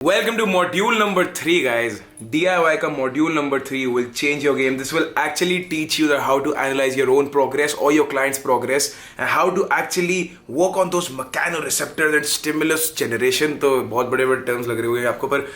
Welcome to module number 3 guys. DIY का module number 3 will change your game. This will actually teach you that how to analyze your own progress or your client's progress and how to actually work on those mechanoreceptors and stimulus generation. तो बहुत बड़े बड़े terms लग रहे होंगे आपको, पर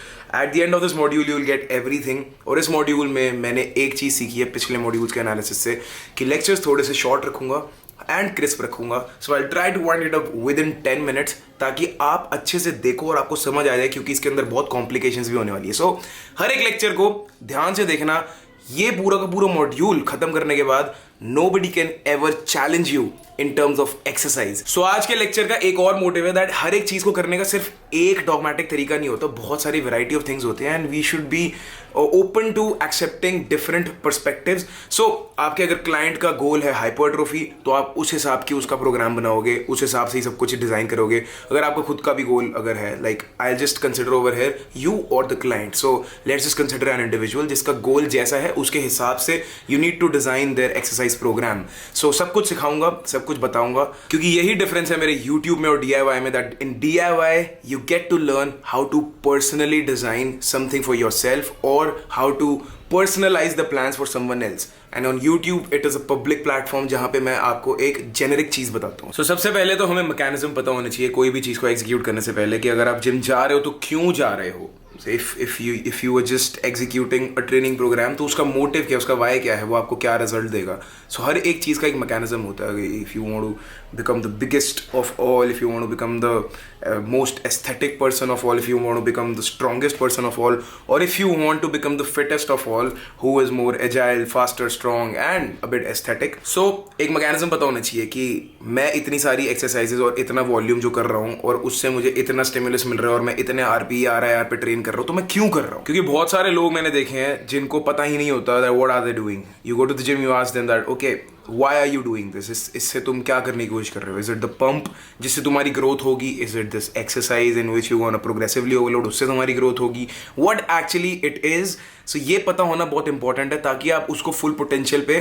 at the end of this module you will get everything. और इस module में मैंने एक चीज़ सीखी है पिछले modules के analysis से कि lectures थोड़े से short रखूँगा एंड क्रिस्प रखूंगा. So I try to wind it up within 10 minutes ताकि आप अच्छे से देखो और आपको समझ आ जाए, क्योंकि इसके अंदर बहुत कॉम्प्लिकेशंस भी होने वाली है. सो हर एक लेक्चर को ध्यान से देखना. ये पूरा का पूरा मॉड्यूल खत्म करने के बाद nobody can ever challenge you in terms of exercise. So आज के लेक्चर का एक और मोटिव है दैट हर एक चीज को करने का सिर्फ एक डॉगमेटिक तरीका नहीं होता, बहुत सारी वैरायटी ऑफ थिंग्स होते हैं and we should be open to accepting different perspectives. So आपके अगर क्लाइंट का गोल है हाइपरट्रोफी तो आप उस हिसाब की उसका प्रोग्राम बनाओगे, उस हिसाब से ही सब कुछ डिजाइन करोगे. अगर आपका खुद का भी गोल अगर है, like I just consider over here you और the client, so let's just consider an individual जिसका गोल जैसा है उसके हिसाब से you need to design their exercise program. So सब कुछ सिखाऊंगा, सब कुछ बताऊंगा, क्योंकि यही डिफरेंस है मेरे YouTube में और DIY में, that in DIY you get to learn how to personally design something for yourself और how to personalize the plans for someone else. And on YouTube it is a public platform जहाँ पे मैं आपको एक generic चीज बताता हूँ. So सबसे पहले तो हमें मैकेनिज्म पता होना चाहिए कोई भी चीज को एग्जीक्यूट करने से पहले, कि अगर आप जिम जा रहे हो तो क्यों जा रहे हो. So if you were just executing a training program तो उसका मोटिव क्या है, उसका वाई क्या है, वो आपको क्या रिजल्ट देगा. सो हर एक चीज़ का एक मैकेनिज्म होता है. If you want to become the biggest of all, if you want to become the most aesthetic person of all, if you want to become the strongest person of all, और if you want to become the fittest of all who is more agile, faster, strong and a bit aesthetic. So एक mechanism पता होना चाहिए कि मैं इतनी सारी exercises और इतना वॉल्यूम जो कर रहा हूँ और उससे मुझे इतना स्टिमुलस मिल रहा है और मैं इतने RPE पे ट्रेन कर रहा हूँ, तो मैं क्यों कर रहा हूँ. क्योंकि बहुत सारे लोग मैंने देखे हैं जिनको पता ही नहीं होता that what are they doing. You go to the gym, you ask them that okay why are you doing this, इससे तुम क्या करने की कोशिश कर रहे हो. इज इट द पंप जिससे तुम्हारी ग्रोथ होगी, is it this exercise in which you gonna progressively overload, उससे तुम्हारी ग्रोथ होगी, व्हाट एक्चुअली इट इज. सो ये पता होना बहुत इंपॉर्टेंट है ताकि आप उसको फुल पोटेंशियल पे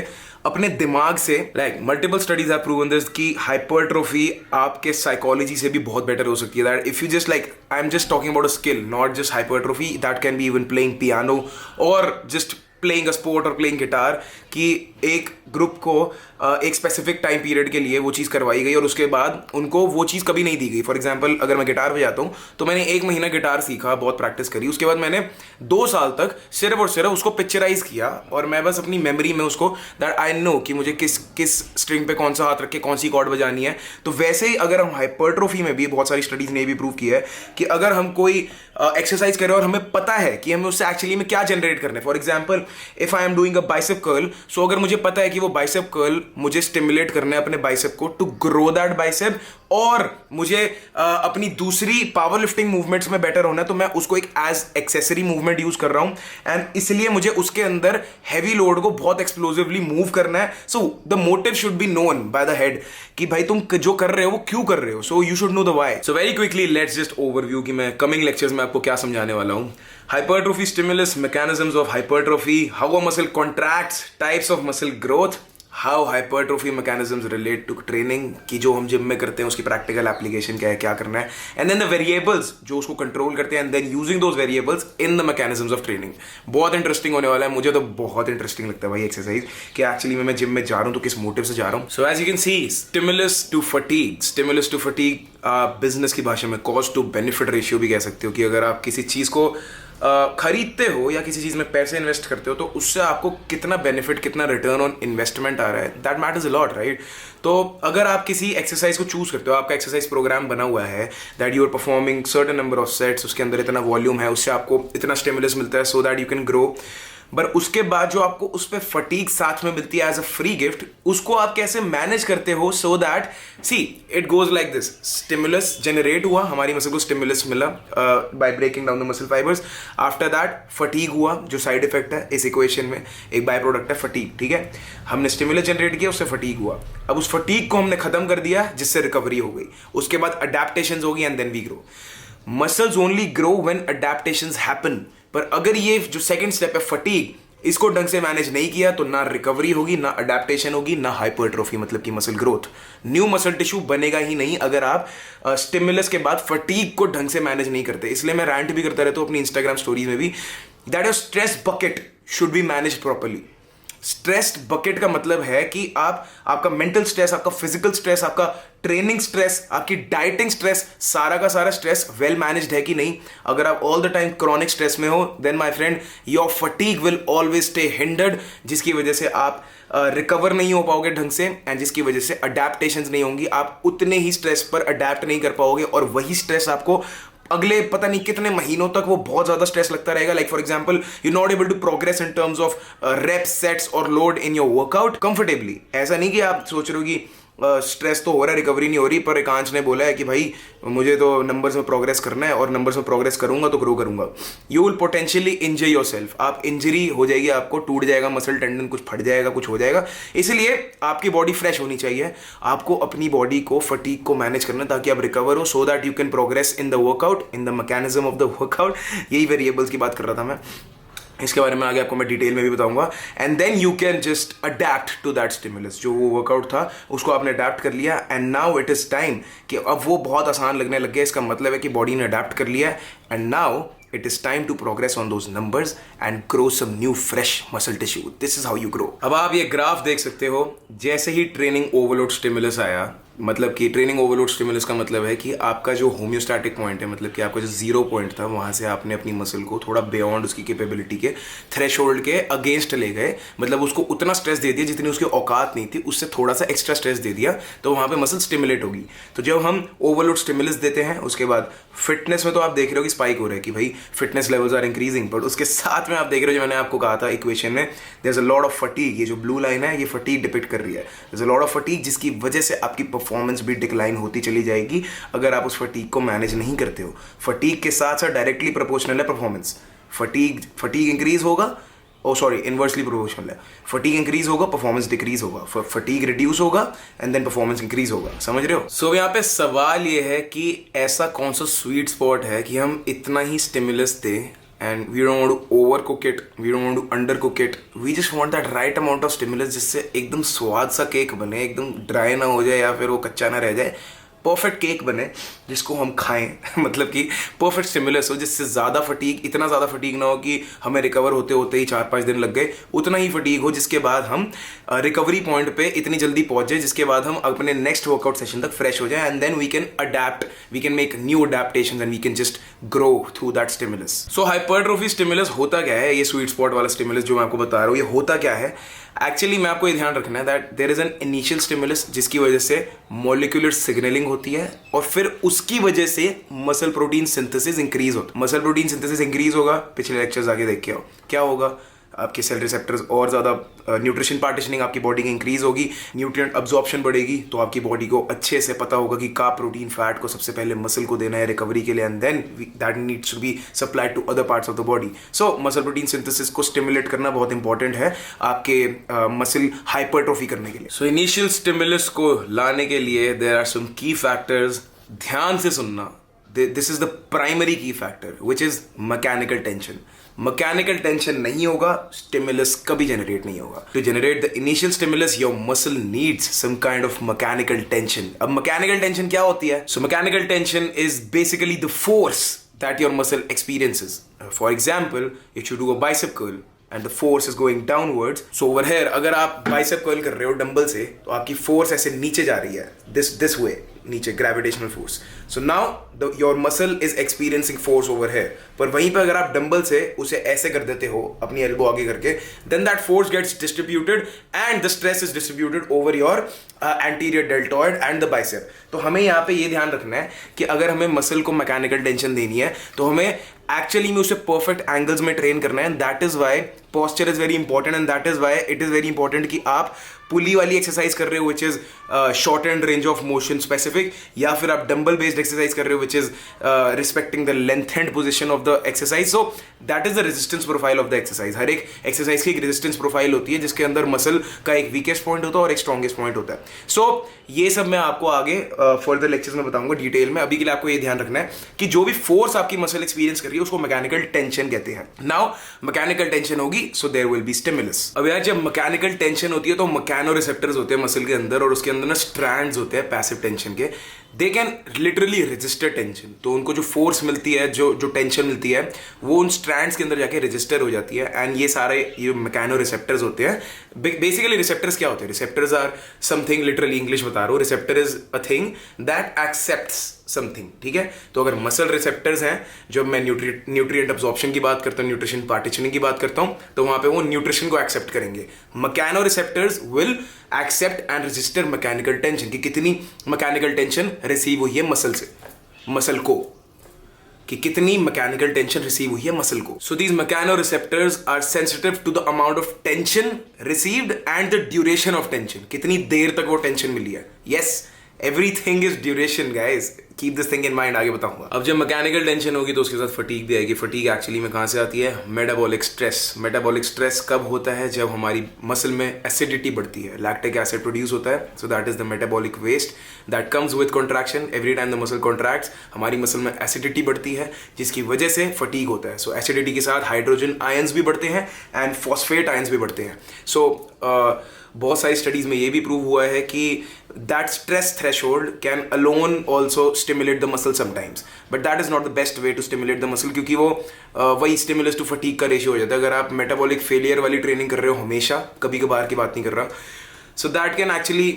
अपने दिमाग से, like multiple studies have proven this कि हाइपरट्रोफी आपके साइकोलॉजी से भी बहुत बेटर हो सकती है. That if you just like I am just talking about a skill, not just hypertrophy, that can be even playing piano और जस्ट प्लेइंग अ स्पोर्ट और प्लेइंग गिटार, कि एक ग्रुप को एक स्पेसिफिक टाइम पीरियड के लिए वो चीज़ करवाई गई और उसके बाद उनको वो चीज़ कभी नहीं दी गई. फॉर एग्जांपल अगर मैं गिटार बजाता हूँ तो मैंने 1 महीना गिटार सीखा, बहुत प्रैक्टिस करी, उसके बाद मैंने 2 साल तक सिर्फ और सिर्फ उसको पिक्चराइज किया और मैं बस अपनी मेमोरी में उसको दैट आई नो कि मुझे किस किस स्ट्रिंग पे कौन सा हाथ रख के कौन सी कॉर्ड बजानी है. तो वैसे ही अगर हम हाइपरट्रोफी में भी बहुत सारी स्टडीज ने भी प्रूव किया है कि अगर हम कोई एक्सरसाइज करें और हमें पता है कि हमें उससे एक्चुअली में क्या जनरेट करना है. For example if I am doing a bicep curl, so अगर मुझे पता है कि वो बाइसेप कर्ल मुझे स्टिमुलेट करना है अपने बाइसेप को टू ग्रो दैट बाइसेप, और मुझे अपनी दूसरी पावर लिफ्टिंग मूवमेंट्स में बेटर होना है, तो मैं उसको एक एज एक्सेसरी मूवमेंट यूज कर रहा हूं एंड इसलिए मुझे उसके अंदर हैवी लोड को बहुत एक्सप्लोसिवली मूव करना है. So the motive should be known by the head कि भाई तुम जो कर रहे हो वो क्यों कर रहे हो. So you should know the why. So very quickly let's just overview कि मैं कमिंग लेक्चर्स में आपको क्या समझाने वाला हूं. Hypertrophy stimulus, mechanisms of hypertrophy, how a muscle contracts, types of muscle growth, how hypertrophy mechanisms relate to training, कि जो हम जिम में करते हैं उसकी प्रैक्टिकल एप्लीकेशन क्या है, क्या करना है, एंड देन द वेरिएबल्स जो उसको कंट्रोल करते हैं, and then using those variables in the mechanisms of training. बहुत इंटरेस्टिंग होने वाला है. मुझे तो बहुत इंटरेस्टिंग लगता है भाई एक्सरसाइज, कि एक्चुअली मैं जिम में जा रहा हूँ तो किस मोटिव से जा रहा हूँ. So as you can see, stimulus to fatigue business की भाषा में कॉस्ट टू बेनिफिट रेशियो भी कह सकते हो, कि अगर आप किसी चीज को खरीदते हो या किसी चीज़ में पैसे इन्वेस्ट करते हो तो उससे आपको कितना बेनिफिट, कितना रिटर्न ऑन इन्वेस्टमेंट आ रहा है, that matters a lot, right. तो अगर आप किसी एक्सरसाइज को चूज करते हो, आपका एक्सरसाइज प्रोग्राम बना हुआ है that you are performing certain number of sets, उसके अंदर इतना वॉल्यूम है, उससे आपको इतना स्टिमुलस मिलता है so that you can grow, पर उसके बाद जो आपको उस पर फटीग साथ में मिलती है एज अ फ्री गिफ्ट, उसको आप कैसे मैनेज करते हो so that see it goes like this. Stimulus generate हुआ, हमारी मसल को स्टिमुलस मिला by breaking down the muscle fibres. After that fatigue हुआ, जो साइड इफेक्ट है इस इक्वेशन में, एक बाय प्रोडक्ट है फटीग, ठीक है. हमने स्टिमुलस जनरेट किया, उससे फटीग हुआ. अब उस फटीग को हमने खत्म कर दिया जिससे रिकवरी हो गई. उसके बाद अडेप्टेशंस होगी and then we grow. Muscles only grow when adaptations happen. पर अगर ये जो सेकंड स्टेप है फटीग, इसको ढंग से मैनेज नहीं किया तो ना रिकवरी होगी, ना अडेप्टेशन होगी, ना हाइपरट्रोफी मतलब कि muscle growth. New muscle tissue बनेगा ही नहीं अगर आप स्टिमुलस के बाद फटीग को ढंग से मैनेज नहीं करते। इसलिए मैं रैंट भी करता रहता हूँ अपनी इंस्टाग्राम स्टोरीज में भी, that your stress bucket should be manage properly. Stress bucket का मतलब है कि आपका मेंटल स्ट्रेस, आपका फिजिकल स्ट्रेस, आपका ट्रेनिंग स्ट्रेस, आपकी डाइटिंग स्ट्रेस, सारा का सारा स्ट्रेस वेल मैनेज्ड है कि नहीं। अगर आप all the time chronic stress में हो then my friend your fatigue will always stay hindered, जिसकी वजह से आप रिकवर नहीं हो पाओगे ढंग से, एंड जिसकी वजह से अडेप्टेशंस नहीं होंगी। आप उतने ही स्ट्रेस पर अडेप्ट नहीं कर पाओगे और वही स्ट्रेस आपको अगले पता नहीं कितने महीनों तक वो बहुत ज्यादा स्ट्रेस लगता रहेगा। Like for example you not able to progress in terms of reps, sets और load in your workout comfortably. ऐसा नहीं कि आप सोच रहे हो कि स्ट्रेस तो हो रहा है, रिकवरी नहीं हो रही, पर एकांश ने बोला है कि भाई मुझे तो नंबर्स में प्रोग्रेस करना है और नंबर्स में प्रोग्रेस करूंगा तो ग्रो करूंगा। You will potentially injure yourself. आप इंजरी हो जाएगी, आपको टूट जाएगा मसल टेंडन, कुछ फट जाएगा, कुछ हो जाएगा। इसलिए आपकी बॉडी फ्रेश होनी चाहिए। आपको अपनी बॉडी को फटीग को मैनेज करना ताकि आप रिकवर हो, so that you can progress in the workout, in the mechanism of the workout. यही वेरिएबल्स की बात कर रहा था मैं, इसके बारे में आगे आपको मैं डिटेल में भी बताऊंगा। And then you can just adapt to that stimulus. जो वो वर्कआउट था उसको आपने अडेप्ट कर लिया, and now it is time कि अब वो बहुत आसान लगने लग गया। इसका मतलब है कि बॉडी ने अडेप्ट कर लिया, and now it is time to progress on those numbers and grow some new fresh muscle tissue. This is how you grow. अब आप ये ग्राफ देख सकते हो, जैसे ही ट्रेनिंग ओवरलोड स्टिमुलस आया, मतलब कि ट्रेनिंग ओवरलोड स्टिमुलस का मतलब है कि आपका जो होम्योस्टैटिक पॉइंट है, मतलब कि आपका जो जीरो पॉइंट था, वहां से आपने अपनी मसल को थोड़ा बियॉन्ड उसकी कैपेबिलिटी के थ्रेशोल्ड के अगेंस्ट ले गए। मतलब उसको उतना स्ट्रेस दे दिया जितनी उसकी औकात नहीं थी, उससे थोड़ा सा एक्स्ट्रा स्ट्रेस दे दिया, तो वहां पे मसल स्टिमुलेट होगी। तो जब हम ओवरलोड स्टिमुलस देते हैं उसके बाद फिटनेस में तो आप देख रहे हो कि स्पाइक हो रहा है कि भाई fitness levels are increasing, but उसके साथ में आप देख रहे हो जो मैंने आपको कहा था इक्वेशन में, there is a lot of fatigue. ये जो ब्लू लाइन है ये फटीग डिपिक्ट कर रही है। There is a lot of fatigue जिसकी वजह से आपकी परफॉर्मेंस भी डिक्लाइन होती चली जाएगी अगर आप उस फटीग को मैनेज नहीं करते हो। फटीग के साथ साथ डायरेक्टली प्रोपोर्शनल है परफॉर्मेंस। फटीग इंक्रीज होगा, इनवर्सली प्रोपोर्शनल है। फटीग इंक्रीज होगा, परफॉर्मेंस डिक्रीज होगा, फटीग रिड्यूस होगा एंड देन परफॉर्मेंस इंक्रीज होगा। समझ रहे हो? सो यहाँ पे सवाल ये है कि ऐसा कौन सा स्वीट स्पॉट है कि हम इतना ही स्टिमुलस दें, and we don't want to overcook it, we don't want to undercook it, we just want that right amount of stimulus जिससे एकदम स्वाद सा केक बने, एकदम ड्राई ना हो जाए या फिर वो कच्चा ना रह जाए, परफेक्ट केक बने जिसको हम खाएं। मतलब कि परफेक्ट स्टिमुलस हो जिससे ज़्यादा फटीग, इतना ज़्यादा फटीग ना हो कि हमें रिकवर होते होते ही 4-5 दिन लग गए, उतना ही फटीग हो जिसके बाद हम रिकवरी पॉइंट पे इतनी जल्दी पहुंच जाए जिसके बाद हम अपने नेक्स्ट वर्कआउट सेशन तक फ्रेश हो जाए, and then we can adapt, we can make new adaptations and we can just grow through that stimulus. So hypertrophy stimulus होता क्या है? ये स्वीट स्पॉट वाला स्टिमुलस जो मैं आपको बता रहा हूँ, ये होता क्या है? एक्चुअली मैं आपको ये ध्यान रखना है that there is an initial stimulus जिसकी वजह से मॉलिक्यूलर सिग्नलिंग होती है और फिर उसकी वजह से मसल प्रोटीन सिंथेसिस इंक्रीज होता है। मसल प्रोटीन सिंथेसिस इंक्रीज होगा, पिछले लेक्चर्स आगे देख के आओ, क्या होगा? आपके सेल रिसेप्टर्स और ज़्यादा न्यूट्रिशन पार्टीशनिंग आपकी बॉडी की इंक्रीज होगी, न्यूट्रिएंट अब्जॉर्प्शन बढ़ेगी, तो आपकी बॉडी को अच्छे से पता होगा कि का प्रोटीन फैट को सबसे पहले मसल को देना है रिकवरी के लिए, and then that needs to be supplied to other parts of the body. So muscle protein synthesis को स्टिमुलेट करना बहुत इंपॉर्टेंट है आपके मसल हाइपरट्रोफी करने के लिए। सो इनिशियल स्टिमुलस को लाने के लिए देयर आर सम की फैक्टर्स, ध्यान से सुनना। This is the primary key factor which is mechanical tension. Mechanical tension नहीं होगा, स्टिमुलस कभी जनरेट नहीं होगा। To generate the initial stimulus your muscle needs some kind of mechanical tension. अब मैकेनिकल टेंशन क्या होती है? So mechanical tension is basically the force that your muscle experiences. For example, if you do a bicep curl and the force is going downwards, so over here अगर आप bicep curl कर रहे हो dumbbell से तो आपकी force ऐसे नीचे जा रही है, this way नीचे, gravitational force. So now your muscle is experiencing force over here, पर वहीं पे अगर आप डंबल से उसे ऐसे कर देते हो अपनी एल्बो आगे करके, then that force gets distributed and the stress is distributed over your anterior deltoid and the bicep. तो हमें यहाँ पे ये ध्यान रखना है कि अगर हमें मसल को मैकेनिकल टेंशन देनी है तो हमें एक्चुअली में उसे परफेक्ट एंगल्स में ट्रेन करना है, and that is why posture is very important, and that is why it is very important कि आप पुली वाली एक्सरसाइज कर रहे हो which is short and range of motion specific, या फिर आप डंबल बेस्ड एक्सरसाइज कर रहे हो which is respecting the length and position of the exercise. So that is the resistance profile of the exercise. हर एक एक्सरसाइज की एक रेजिस्टेंस प्रोफाइल होती है जिसके अंदर मसल का एक वीकेस्ट पॉइंट होता है और एक स्ट्रॉन्गेस्ट पॉइंट होता है। सो ये सब मैं आपको आगे फर्दर लेक्चर्स में बताऊंगा डिटेल में। अभी के लिए आपको ये ध्यान रखना है कि जो भी फोर्स आपकी मसल एक्सपीरियंस कर रही है, उसको मैकेनिकल टेंशन कहते हैं। नाउ मैकेनिकल टेंशन होगी so there will be stimulus. अब यार जब मैकेनिकल टेंशन होती है तो मैकेनो रिसेप्टर्स होते हैं मसल के अंदर, और उसके अंदर ना स्ट्रैंड्स होते हैं पैसिव टेंशन के, they can literally register tension. तो उनको जो फोर्स मिलती है, जो टेंशन मिलती है, वो उन स्ट्रैंड्स के अंदर जाके रजिस्टर हो जाती है। एंड ये सारे ये मैकेनो रिसेप्टर्स होते हैं। बेसिकली रिसेप्टर्स क्या होते हैं? Receptors are something, literally English बता रहा हूँ, receptor is a thing that accepts something, ठीक है। तो अगर मसल रिसेप्टर्स हैं, जब मैं न्यूट्रिएंट अब्जॉर्प्शन की बात करता हूँ, न्यूट्रिशन पार्टीशनिंग की बात करता हूँ, तो वहां पे वो न्यूट्रिशन को एक्सेप्ट करेंगे। Mechanoreceptors will accept and register mechanical tension, कि कितनी मैकेनिकल टेंशन रिसीव हुई है मसल से, मसल को, कि कितनी मैकेनिकल टेंशन रिसीव हुई है मसल को। So these mechanoreceptors are sensitive to the amount of tension received and the duration of tension, कितनी देर तक वो टेंशन मिली है। Yes, everything is duration guys, keep this thing in mind, आगे बताऊंगा। अब जब मैकेनिकल टेंशन होगी तो उसके साथ फटीग भी आएगी। फटीग एक्चुअली में कहां से आती है? Metabolic stress. मेटाबॉलिक स्ट्रेस कब होता है? जब हमारी मसल में एसिडिटी बढ़ती है, लैक्टिक एसिड प्रोड्यूस होता है। So that is the metabolic waste that comes with contraction. Every time the muscle contracts, हमारी मसल में एसिडिटी बढ़ती है, जिसकी वजह से फटीग होता है। सो एसिडिटी के साथ हाइड्रोजन आयंस भी बढ़ते हैं एंड फॉस्फेट आयंस भी बढ़ते हैं। सो बहुत सारी स्टडीज में ये भी प्रूव हुआ है कि that stress threshold can alone also stimulate the muscle sometimes, but that is not the best way to stimulate the muscle, क्योंकि वो वही स्टिमुलस टू फटीग का रेशियो हो जाता है। अगर आप मेटाबॉलिक फेलियर वाली ट्रेनिंग कर रहे हो हमेशा, कभी कभार की बात नहीं कर रहा, so that can actually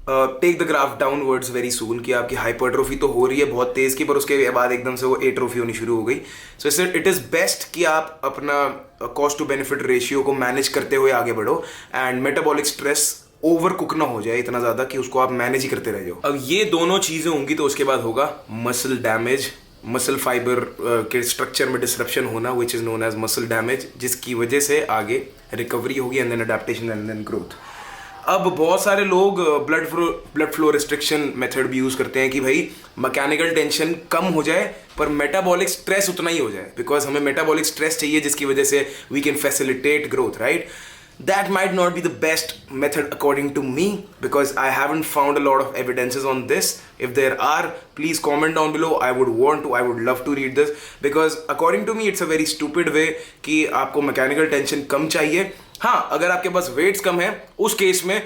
take the graph downwards very soon, कि आपकी हाइपरट्रोफी तो हो रही है बहुत तेज की, पर उसके बाद एकदम से वो एट्रोफी होनी शुरू हो गई। सो इट इज बेस्ट कि आप अपना कॉस्ट टू बेनिफिट रेशियो को मैनेज करते हुए आगे बढ़ो, and metabolic stress over cook ना हो जाए इतना ज्यादा कि उसको आप मैनेज ही करते रह जाओ। अब ये दोनों चीजें होंगी तो उसके बाद होगा मसल डैमेज, मसल फाइबर के स्ट्रक्चर में डिसरप्शन होना, which is known as muscle damage, जिसकी वजह से आगे रिकवरी होगी and then adaptation and then growth. अब बहुत सारे लोग ब्लड फ्लो रिस्ट्रिक्शन मेथड भी यूज करते हैं कि भाई मैकेनिकल टेंशन कम हो जाए पर मेटाबॉलिक स्ट्रेस उतना ही हो जाए, बिकॉज हमें मेटाबॉलिक स्ट्रेस चाहिए जिसकी वजह से we can facilitate growth, right? That might not be the best method according to me, because I haven't found a lot of evidences on this. If there are, please comment down below. I would love to read this, because according to me it's a very stupid way कि आपको mechanical tension कम चाहिए। हाँ, अगर आपके पास weights कम है उस case में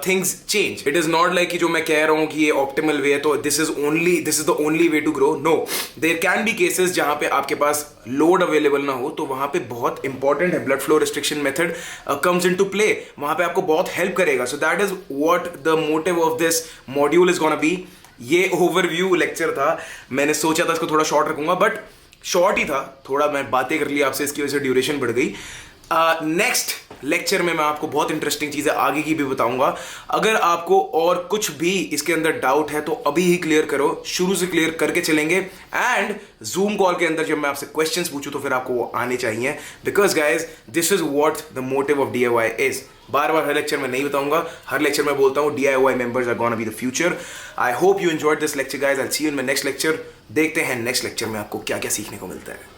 things change. It is not like कि जो मैं कह रहा हूँ कि ये ऑप्टिमल वे है तो this is the only way to grow. No, there can be cases जहां पे आपके पास लोड अवेलेबल ना हो, तो वहां पे बहुत इंपॉर्टेंट है blood flow restriction method comes into play, वहां पे आपको बहुत हेल्प करेगा। सो that is what the motive of this module is gonna be. ये ओवरव्यू लेक्चर था, मैंने सोचा था इसको थोड़ा शॉर्ट रखूंगा, बट शॉर्ट ही था, थोड़ा मैं बातें कर ली आपसे, इसकी वजह से ड्यूरेशन बढ़ गई। नेक्स्ट लेक्चर में मैं आपको बहुत इंटरेस्टिंग चीजें आगे की भी बताऊंगा। अगर आपको और कुछ भी इसके अंदर डाउट है तो अभी ही क्लियर करो, शुरू से क्लियर करके चलेंगे। एंड जूम कॉल के अंदर जब मैं आपसे क्वेश्चंस पूछूं तो फिर आपको वो आने चाहिए, because guys this is what the motive of DIY is. बार बार हर लेक्चर में नहीं बताऊंगा, हर लेक्चर में बोलता हूं DIY members are gonna be the future. I hope you enjoyed this lecture guys. I see you in my next lecture. देखते हैं नेक्स्ट लेक्चर में आपको क्या क्या सीखने को मिलता है।